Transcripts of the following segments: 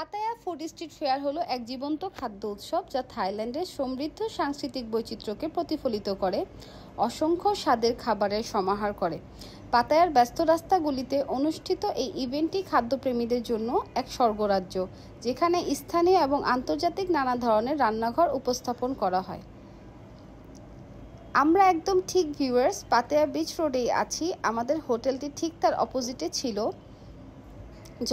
Pattaya food street fair হলো এক জীবন্ত খাদ্য উৎসব যা থাইল্যান্ডের সমৃদ্ধ সাংস্কৃতিক বৈচিত্র্যকে প্রতিফলিত করে, অসংখ্য স্বাদের খাবারের সমাহার করে। পাতায়ার ব্যস্ত রাস্তাগুলিতে অনুষ্ঠিত এই ইভেন্টটি খাদ্যপ্রেমীদের জন্য এক স্বর্গরাজ্য, যেখানে স্থানীয় এবং আন্তর্জাতিক নানা ধরনের রান্নাঘর উপস্থাপন করা হয়। আমরা একদম ঠিক ভিউয়ার্স, পাতায়া বিচ রোডেই আছি। আমাদের হোটেলটি ঠিক তার অপোজিটে ছিল।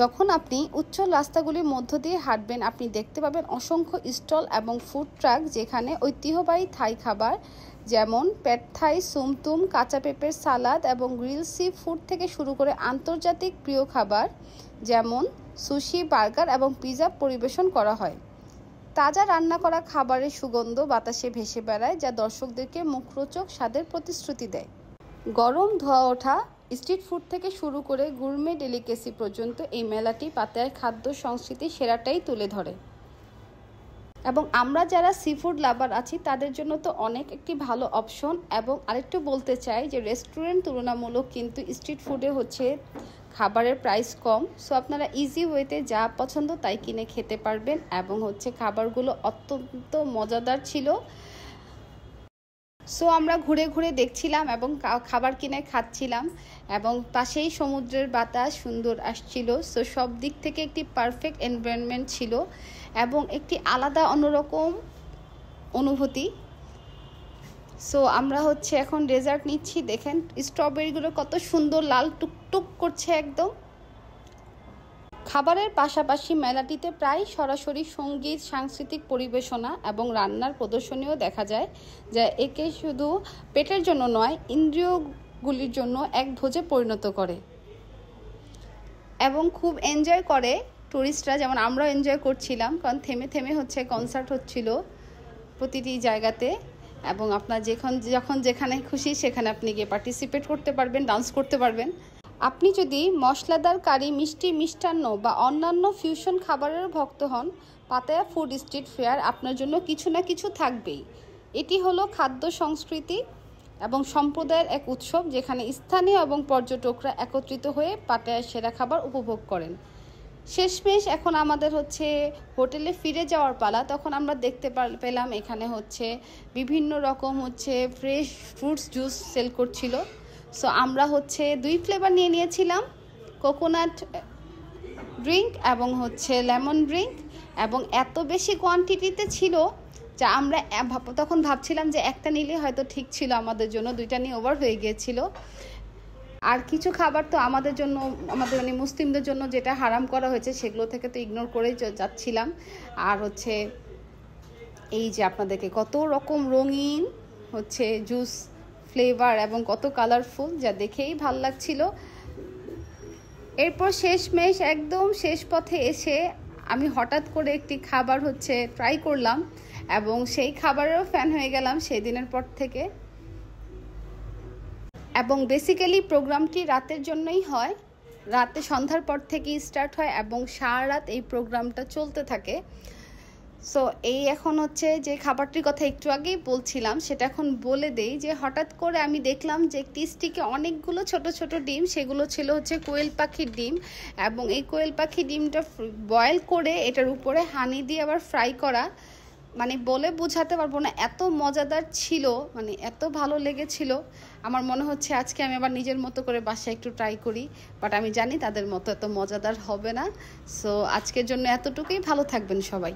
যখন আপনি উচ্চ রাস্তাগুলির মধ্য দিয়ে হাঁটবেন, আপনি দেখতে পাবেন অসংখ্য স্টল এবং ফুড ট্রাক, যেখানে ঐতিহ্যবাহী থাই খাবার যেমন প্যাড থাই, সুমতুম, কাঁচা পেঁপের সালাদ এবং গ্রিল সি ফুড থেকে শুরু করে আন্তর্জাতিক প্রিয় খাবার যেমন সুশি, বার্গার এবং পিৎজা পরিবেশন করা হয়। তাজা রান্না করা খাবারের সুগন্ধ বাতাসে ভেসে বেড়ায়, যা দর্শকদেরকে মুখরোচক স্বাদের প্রতিশ্রুতি দেয়। গরম ধোয়া ওঠা স্ট্রিট ফুড থেকে শুরু করে গুরমে ডেলিকেসি পর্যন্ত এই মেলাটি পাতায়ার খাদ্য সংস্কৃতির সেরাটাই তুলে ধরে। এবং আমরা যারা সি ফুড লাভার আছি তাদের জন্য তো অনেক একটি ভালো অপশন। এবং আরেকটু বলতে চাই যে রেস্টুরেন্ট তুলনামূলক কিন্তু স্ট্রিট ফুডে খাবারের প্রাইস কম। সো আপনারা ইজি ওয়েতে যা পছন্দ তাই কিনে খেতে পারবেন। এবং খাবারগুলো অত্যন্ত মজাদার ছিল। সো আমরা ঘুরে ঘুরে দেখছিলাম এবং খাবার কিনে খাচ্ছিলাম, এবং পাশেই সমুদ্রের বাতাস সুন্দর আসছিল। সো সব দিক থেকে একটি পারফেক্ট এনভায়রনমেন্ট ছিল এবং একটি আলাদা অন্যরকম অনুভূতি। সো আমরা এখন ডেজার্ট নিচ্ছি। দেখেন স্ট্রবেরিগুলো কত সুন্দর লাল টুকটুক করছে একদম। খাবারের পাশাপাশি মেলাটিতে প্রায় সরাসরি সঙ্গীত, সাংস্কৃতিক পরিবেশনা এবং রান্নার প্রদর্শনীও দেখা যায়, যা একে শুধু পেটের জন্য নয়, ইন্দ্রিয়গুলির জন্য এক ভোজে পরিণত করে এবং খুব এনজয় করে টুরিস্টরা। যেমন আমরাও এনজয় করছিলাম, কারণ থেমে থেমে কনসার্ট হচ্ছিল প্রতিটি জায়গাতে। এবং আপনার যখন যেখানে খুশি সেখানে আপনি গিয়ে পার্টিসিপেট করতে পারবেন, ডান্স করতে পারবেন। আপনি যদি মশলাদার কারি, মিষ্টি, মিষ্টান্ন বা অন্যান্য ফিউশন খাবারের ভক্ত হন, পাতায়া ফুড স্ট্রিট ফেয়ার আপনার জন্য কিছু না কিছু থাকবেই। এটি হলো খাদ্য সংস্কৃতি এবং সম্প্রদায়ের এক উৎসব, যেখানে স্থানীয় এবং পর্যটকরা একত্রিত হয়ে পাতায়ার সেরা খাবার উপভোগ করেন। শেষমেশ এখন আমাদের হোটেলে ফিরে যাওয়ার পালা। তখন আমরা দেখতে পেলাম এখানে বিভিন্ন রকম ফ্রেশ ফ্রুটস জুস সেল করছিল। সো আমরা 2 ফ্লেভার নিয়েছিলাম, কোকোনাট ড্রিঙ্ক এবং লেমন ড্রিঙ্ক, এবং এত বেশি কোয়ান্টিটিতে ছিল যা আমরা তখন ভাবছিলাম যে একটা নিলে হয়তো ঠিক ছিল আমাদের জন্য, 2টা নিয়ে ওভার হয়ে গিয়েছিল। আর কিছু খাবার তো আমাদের মুসলিমদের জন্য যেটা হারাম করা হয়েছে সেগুলো থেকে তো ইগনোর করে যাচ্ছিলাম। আর এই যে আপনাদেরকে কত রকম রঙিন জুস ফ্লেভার এবং কত কালারফুল, যা দেখেই ভাল লাগছিল। এরপর শেষমেশ একদম শেষ পথে এসে আমি হঠাৎ করে একটি খাবার ট্রাই করলাম এবং সেই খাবারেরও ফ্যান হয়ে গেলাম সেই দিনের পর থেকে। এবং বেসিক্যালি প্রোগ্রামটি রাতের জন্যই হয়, রাতে সন্ধ্যার পর থেকেই স্টার্ট হয় এবং সারা রাত এই প্রোগ্রামটা চলতে থাকে। সো এই এখন যে খাবারটির কথা একটু আগেই বলছিলাম সেটা এখন বলে দেই। যে হঠাৎ করে আমি দেখলাম যে একটি স্টিকে অনেকগুলো ছোট ছোট ডিম, সেগুলো ছিল কোয়েল পাখির ডিম। এবং এই কোয়েল পাখির ডিমটা বয়েল করে এটার উপরে হানি দিয়ে আবার ফ্রাই করা, বলে বোঝাতে পারবো না, এত মজাদার ছিল, এত ভালো লেগেছিল। আমার মনে হচ্ছে আজকে আমি আবার নিজের মতো করে বাসায় একটু ট্রাই করি, বাট আমি জানি তাদের মতো এত মজাদার হবে না। সো আজকের জন্য এতটুকুই। ভালো থাকবেন সবাই।